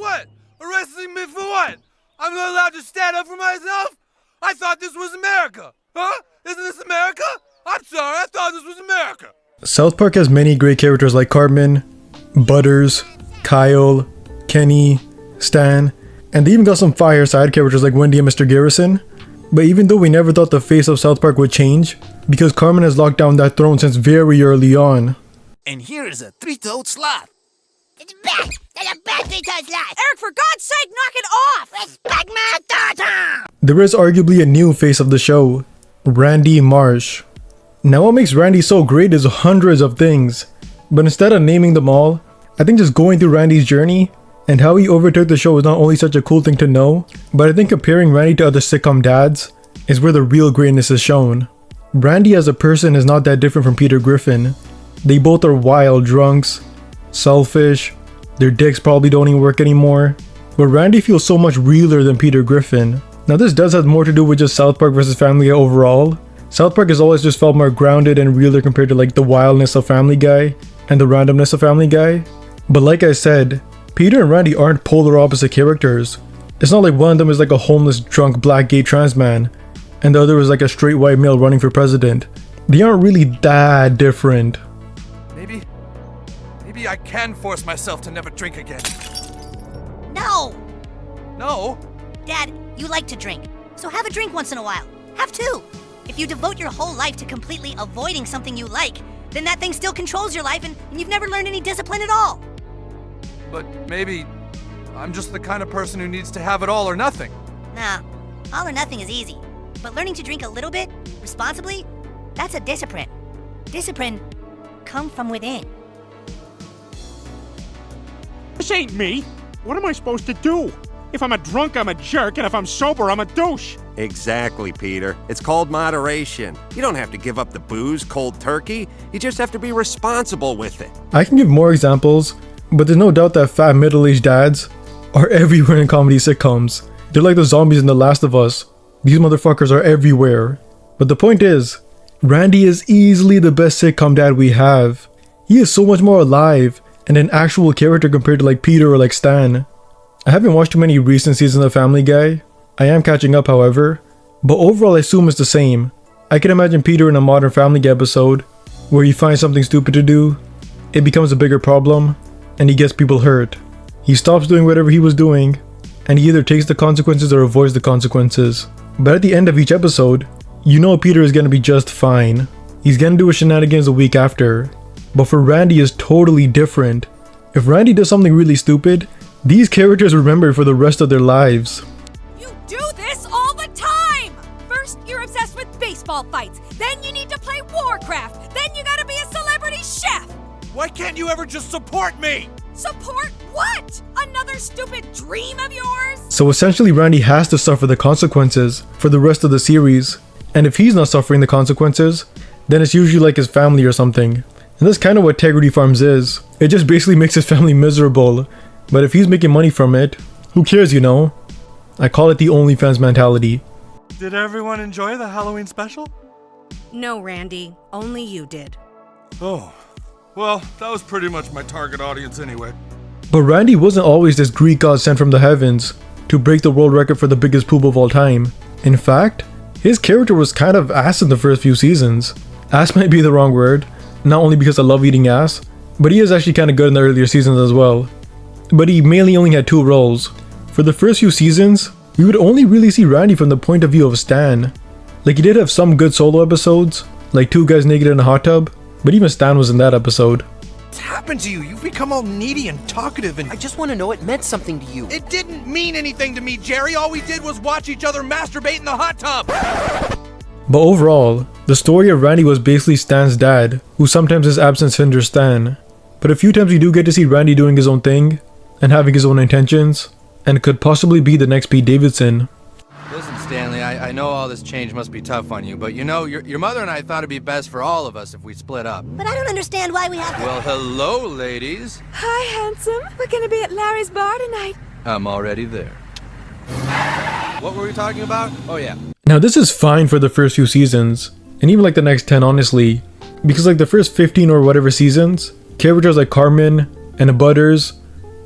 What? Arresting me for what? I'm not allowed to stand up for myself? I thought this was America. Huh? Isn't this America? I'm sorry, I thought this was America. South Park has many great characters like Cartman, Butters, Kyle, Kenny, Stan, and they even got some fire side characters like Wendy and Mr. Garrison. But even though we never thought the face of South Park would change, because Cartman has locked down that throne since very early on. And here is a three-toed sloth. It's bad. That's a bad three-toed sloth. Eric, for God's sake, knock it off! Respect my daughter! There is arguably a new face of the show, Randy Marsh. Now what makes Randy so great is hundreds of things, but instead of naming them all, I think just going through Randy's journey and how he overtook the show is not only such a cool thing to know, but I think comparing Randy to other sitcom dads is where the real greatness is shown. Randy as a person is not that different from Peter Griffin. They both are wild drunks, selfish, their dicks probably don't even work anymore, but Randy feels so much realer than Peter Griffin. Now this does have more to do with just South Park versus Family Guy overall. South Park has always just felt more grounded and realer compared to like the wildness of Family Guy and the randomness of Family Guy. But like I said, Peter and Randy aren't polar opposite characters. It's not like one of them is like a homeless, drunk, black, gay trans man, and the other is like a straight white male running for president. They aren't really that different. Maybe I can force myself to never drink again. No! No? Dad, you like to drink, so have a drink once in a while. Have two. If you devote your whole life to completely avoiding something you like, then that thing still controls your life and you've never learned any discipline at all. But maybe I'm just the kind of person who needs to have it all or nothing. Nah, all or nothing is easy. But learning to drink a little bit, responsibly, that's a discipline. Discipline come from within. This ain't me. What am I supposed to do? If I'm a drunk, I'm a jerk, and if I'm sober, I'm a douche. Exactly, Peter. It's called moderation. You don't have to give up the booze cold turkey. You just have to be responsible with it. I can give more examples, but there's no doubt that fat middle-aged dads are everywhere in comedy sitcoms. They're like the zombies in The Last of Us. These motherfuckers are everywhere. But the point is, Randy is easily the best sitcom dad we have. He is so much more alive and an actual character compared to like Peter or like Stan. I haven't watched too many recent seasons of Family Guy. I am catching up, however, but overall I assume it's the same. I can imagine Peter in a modern Family Guy episode where he finds something stupid to do, it becomes a bigger problem, and he gets people hurt. He stops doing whatever he was doing, and he either takes the consequences or avoids the consequences. But at the end of each episode, you know Peter is gonna be just fine. He's gonna do his shenanigans a week after. But for Randy is totally different. If Randy does something really stupid, these characters remember for the rest of their lives. You do this all the time! First, you're obsessed with baseball fights. Then you need to play Warcraft. Then you gotta be a celebrity chef. Why can't you ever just support me? Support what? Another stupid dream of yours? So essentially Randy has to suffer the consequences for the rest of the series. And if he's not suffering the consequences, then it's usually like his family or something. And that's kind of what Integrity Farms is. It just basically makes his family miserable. But if he's making money from it, who cares, you know? I call it the OnlyFans mentality. Did everyone enjoy the Halloween special? No, Randy. Only you did. Oh, well, that was pretty much my target audience anyway. But Randy wasn't always this Greek god sent from the heavens to break the world record for the biggest poop of all time. In fact, his character was kind of ass in the first few seasons. Ass might be the wrong word, not only because I love eating ass, but he is actually kind of good in the earlier seasons as well. But he mainly only had two roles. For the first few seasons, we would only really see Randy from the point of view of Stan. Like he did have some good solo episodes, like Two Guys Naked in a Hot Tub, but even Stan was in that episode. What's happened to you? You've become all needy and talkative and— I just want to know it meant something to you. It didn't mean anything to me, Jerry. All we did was watch each other masturbate in the hot tub. But overall, the story of Randy was basically Stan's dad, who sometimes his absence hinders Stan. But a few times you do get to see Randy doing his own thing, and having his own intentions, and could possibly be the next Pete Davidson. Listen, Stanley, I know all this change must be tough on you, but you know, your mother and I thought it'd be best for all of us if we split up. But I don't understand why we have to— Well, hello, ladies. Hi, handsome. We're gonna be at Larry's bar tonight. I'm already there. What were we talking about? Oh, yeah. Now this is fine for the first few seasons, and even like the next 10 honestly, because like the first 15 or whatever seasons, characters like Cartman and Butters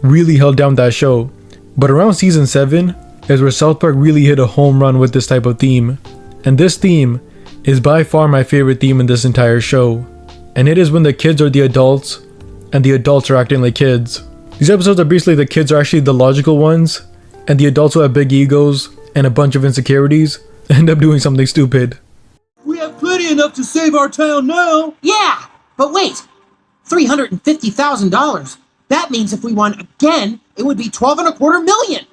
really held down that show. But around season 7 is where South Park really hit a home run with this type of theme. And this theme is by far my favorite theme in this entire show. And it is when the kids are the adults and the adults are acting like kids. These episodes are basically the kids are actually the logical ones, and the adults who have big egos and a bunch of insecurities end up doing something stupid. We have plenty enough to save our town now. Yeah, but wait. $350,000. That means if we won again, it would be $12.25 million.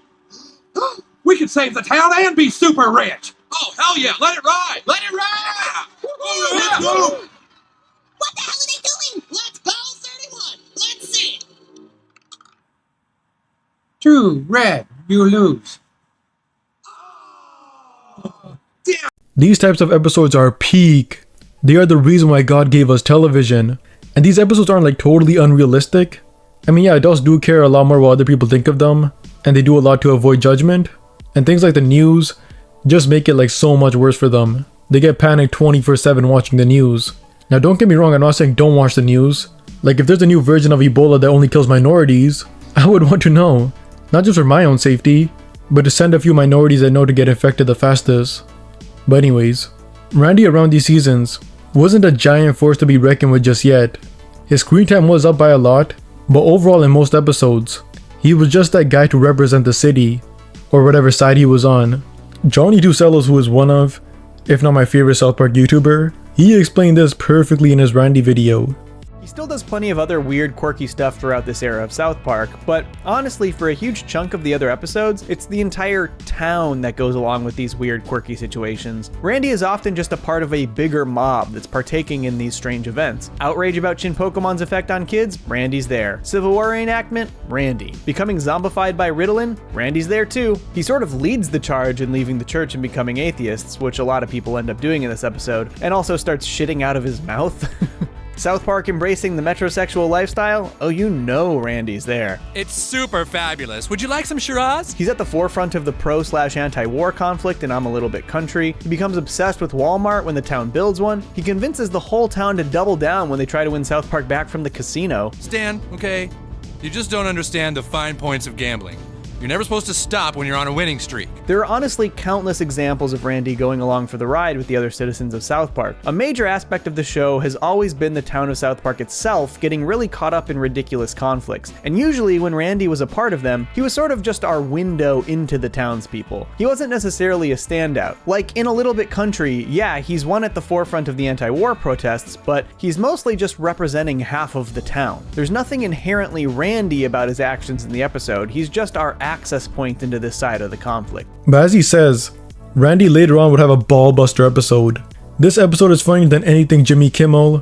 We could save the town and be super rich. Oh, hell yeah, let it ride! Let it ride! Let's go! What the hell are they doing? Let's go 31. Let's see. 2 red, you lose. These types of episodes are peak. They are the reason why God gave us television. And these episodes aren't like totally unrealistic. I mean, yeah, adults do care a lot more what other people think of them, and they do a lot to avoid judgment. And things like the news just make it like so much worse for them. They get panicked 24/7 watching the news. Now don't get me wrong, I'm not saying don't watch the news. Like if there's a new version of Ebola that only kills minorities, I would want to know. Not just for my own safety, but to send a few minorities I know to get infected the fastest. But anyways, Randy around these seasons wasn't a giant force to be reckoned with just yet. His screen time was up by a lot, but overall in most episodes, he was just that guy to represent the city, or whatever side he was on. Johnny Tucellos, who is one of, if not my favorite South Park YouTuber, he explained this perfectly in his Randy video. He still does plenty of other weird, quirky stuff throughout this era of South Park, but honestly, for a huge chunk of the other episodes, it's the entire town that goes along with these weird, quirky situations. Randy is often just a part of a bigger mob that's partaking in these strange events. Outrage about Shin Pokemon's effect on kids? Randy's there. Civil War reenactment? Randy. Becoming zombified by Ritalin? Randy's there too. He sort of leads the charge in leaving the church and becoming atheists, which a lot of people end up doing in this episode, and also starts shitting out of his mouth. South Park embracing the metrosexual lifestyle? Oh, you know Randy's there. It's super fabulous. Would you like some Shiraz? He's at the forefront of the pro/anti-war conflict in I'm a Little Bit Country. He becomes obsessed with Walmart when the town builds one. He convinces the whole town to double down when they try to win South Park back from the casino. Stan, okay? You just don't understand the fine points of gambling. You're never supposed to stop when you're on a winning streak. There are honestly countless examples of Randy going along for the ride with the other citizens of South Park. A major aspect of the show has always been the town of South Park itself getting really caught up in ridiculous conflicts. And usually when Randy was a part of them, he was sort of just our window into the townspeople. He wasn't necessarily a standout. Like in A Little Bit Country, yeah, he's one at the forefront of the anti-war protests, but he's mostly just representing half of the town. There's nothing inherently Randy about his actions in the episode. He's just our access point into this side of the conflict. But as he says, Randy later on would have a ball-buster episode. This episode is funnier than anything Jimmy Kimmel,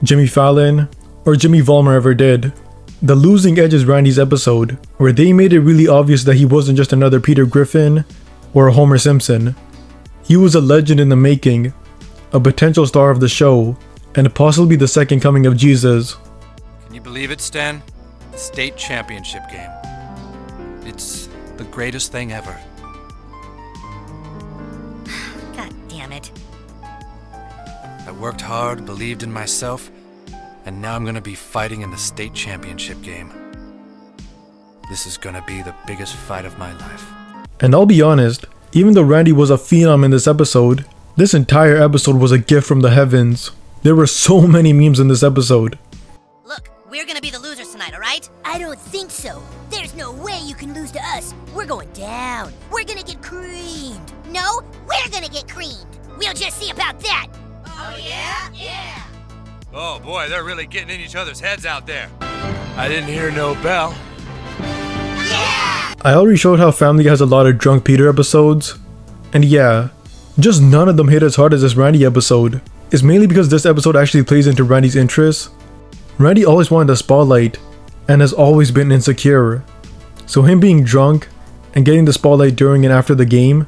Jimmy Fallon, or Jimmy Vollmer ever did. The Losing Edge is Randy's episode, where they made it really obvious that he wasn't just another Peter Griffin or a Homer Simpson. He was a legend in the making, a potential star of the show, and possibly the second coming of Jesus. Can you believe it, Stan? The state championship game. It's the greatest thing ever. God damn it. I worked hard, believed in myself, and now I'm gonna be fighting in the state championship game. This is gonna be the biggest fight of my life. And I'll be honest, even though Randy was a phenom in this episode, this entire episode was a gift from the heavens. There were so many memes in this episode. Look, we're gonna be the losers tonight, alright? I don't think so. There's no way you can lose to us. We're going down. We're gonna get creamed. No, we're gonna get creamed. We'll just see about that. Oh, yeah? Yeah. Oh boy, they're really getting in each other's heads out there. I didn't hear no bell. Yeah! I already showed how Family Guy has a lot of Drunk Peter episodes. And yeah, just none of them hit as hard as this Randy episode. It's mainly because this episode actually plays into Randy's interests. Randy always wanted the spotlight, and has always been insecure. So him being drunk, and getting the spotlight during and after the game,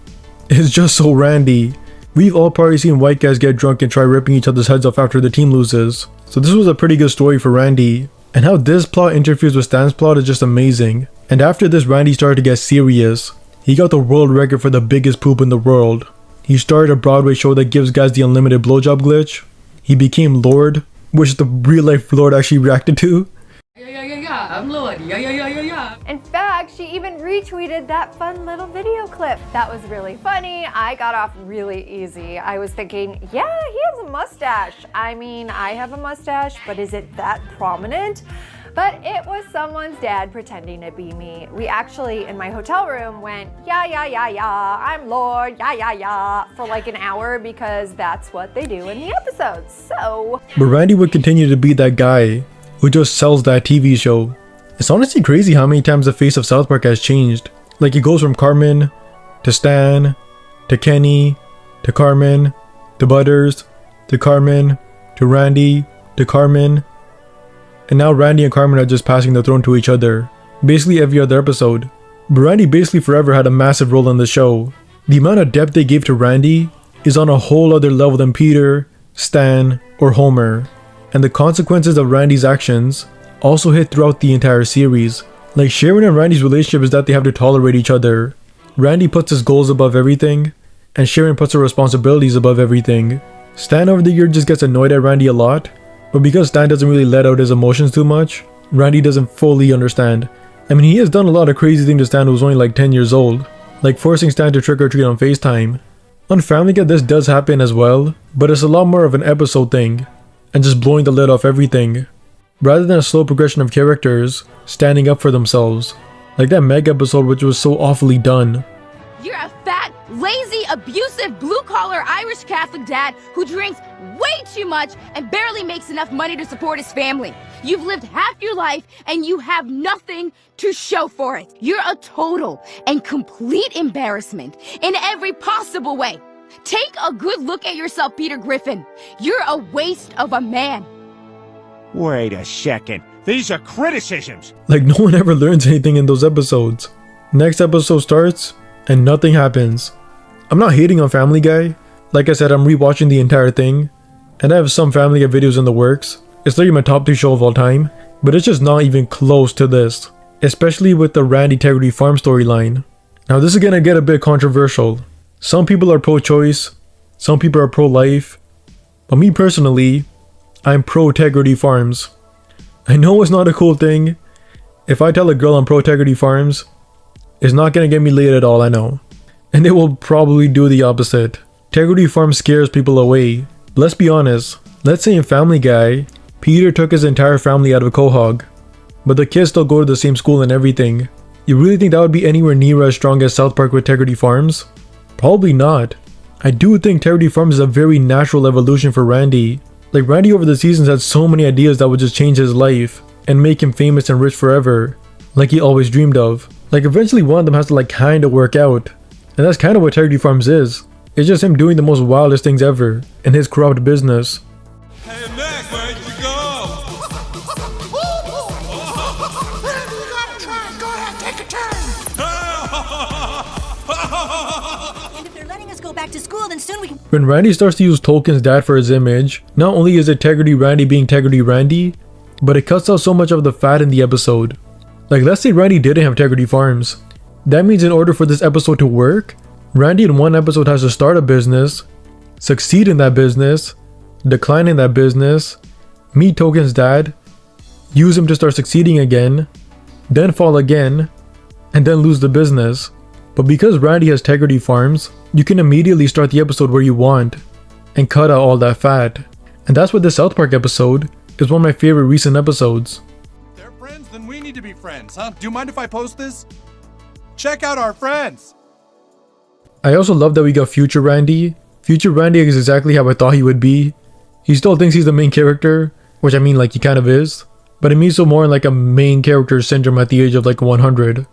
is just so Randy. We've all probably seen white guys get drunk and try ripping each other's heads off after the team loses. So this was a pretty good story for Randy. And how this plot interferes with Stan's plot is just amazing. And after this, Randy started to get serious. He got the world record for the biggest poop in the world. He started a Broadway show that gives guys the unlimited blowjob glitch. He became Lord, which the real life Lord actually reacted to. Yeah, I'm Lord. Yeah. In fact, fact, she even retweeted that fun little video clip. That was really funny. I got off really easy. I was thinking, yeah, he has a mustache. I mean, I have a mustache, but is it that prominent? But it was someone's dad pretending to be me. We actually, in my hotel room, went, yeah, I'm Lord, yeah, for like an hour because that's what they do in the episodes, so. But Randy would continue to be that guy who just sells that TV show. It's honestly crazy how many times the face of South Park has changed. Like it goes from Carmen, to Stan, to Kenny, to Carmen, to Butters, to Carmen, to Randy, to Carmen. And now Randy and Carmen are just passing the throne to each other, basically every other episode. But Randy basically forever had a massive role in the show. The amount of depth they gave to Randy is on a whole other level than Peter, Stan, or Homer. And the consequences of Randy's actions also hit throughout the entire series. Like Sharon and Randy's relationship is that they have to tolerate each other. Randy puts his goals above everything, and Sharon puts her responsibilities above everything. Stan over the year just gets annoyed at Randy a lot, but because Stan doesn't really let out his emotions too much, Randy doesn't fully understand. I mean, he has done a lot of crazy things to Stan who was only like 10 years old, like forcing Stan to trick or treat on FaceTime. On Family Guy this does happen as well, but it's a lot more of an episode thing, and just blowing the lid off everything, rather than a slow progression of characters standing up for themselves. Like that Meg episode which was so awfully done. You're a fat, lazy, abusive, blue-collar Irish Catholic dad who drinks way too much and barely makes enough money to support his family. You've lived half your life and you have nothing to show for it. You're a total and complete embarrassment in every possible way. Take a good look at yourself, Peter Griffin. You're a waste of a man. Wait a second. These are criticisms. Like no one ever learns anything in those episodes. Next episode starts and nothing happens. I'm not hating on Family Guy. Like I said, I'm rewatching the entire thing, and I have some Family Guy videos in the works. It's literally my top 2 show of all time, but it's just not even close to this, especially with the Randy Integrity Farm storyline. Now this is gonna get a bit controversial. Some people are pro-choice, some people are pro-life, but me personally, I'm pro-Integrity Farms. I know it's not a cool thing. If I tell a girl I'm pro-Integrity Farms, it's not gonna get me laid at all, I know. And it will probably do the opposite. Integrity Farm scares people away. Let's be honest. Let's say in Family Guy, Peter took his entire family out of Quahog, but the kids still go to the same school and everything. You really think that would be anywhere near as strong as South Park with Integrity Farms? Probably not. I do think Integrity Farms is a very natural evolution for Randy. Like Randy over the seasons had so many ideas that would just change his life and make him famous and rich forever, like he always dreamed of. Like eventually one of them has to like kinda work out. And that's kinda what Integrity Farms is. It's just him doing the most wildest things ever in his corrupt business. Hey, Mac, where'd you go? Go ahead, take a turn. And if they're letting us go back to school, then soon we can. When Randy starts to use Tolkien's dad for his image, not only is Integrity Randy being Integrity Randy, but it cuts out so much of the fat in the episode. Like let's say Randy didn't have Integrity Farms. That means in order for this episode to work, Randy in one episode has to start a business, succeed in that business, decline in that business, meet Tolkien's dad, use him to start succeeding again, then fall again, and then lose the business. But because Randy has Integrity Farms, you can immediately start the episode where you want and cut out all that fat. And that's what this South Park episode is one of my favorite recent episodes. They're friends, then we need to be friends, huh? Do you mind if I post this? Check out our friends! I also love that we got Future Randy. Future Randy is exactly how I thought he would be. He still thinks he's the main character, which I mean like he kind of is, but it means so more in like a main character syndrome at the age of like 100.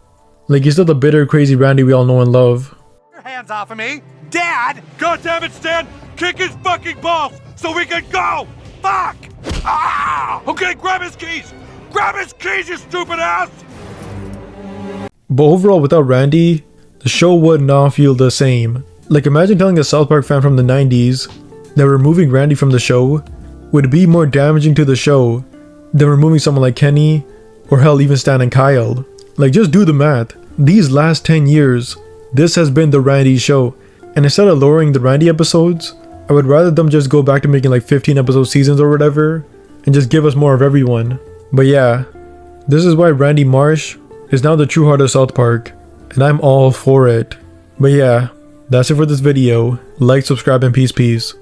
Like he's still the bitter, crazy Randy we all know and love. Your hands off of me! Dad! God damn it, Stan! Kick his fucking balls so we can go! Fuck! Ah! Okay, grab his keys! Grab his keys, you stupid ass! But overall, without Randy, the show would not feel the same. Like imagine telling a South Park fan from the 90s that removing Randy from the show would be more damaging to the show than removing someone like Kenny or hell even Stan and Kyle. Like just do the math. These last 10 years, this has been the Randy show. And instead of lowering the Randy episodes, I would rather them just go back to making like 15 episode seasons or whatever and just give us more of everyone. But yeah, this is why Randy Marsh is now the true heart of South Park, and I'm all for it. But yeah, that's it for this video. Like, subscribe, and peace.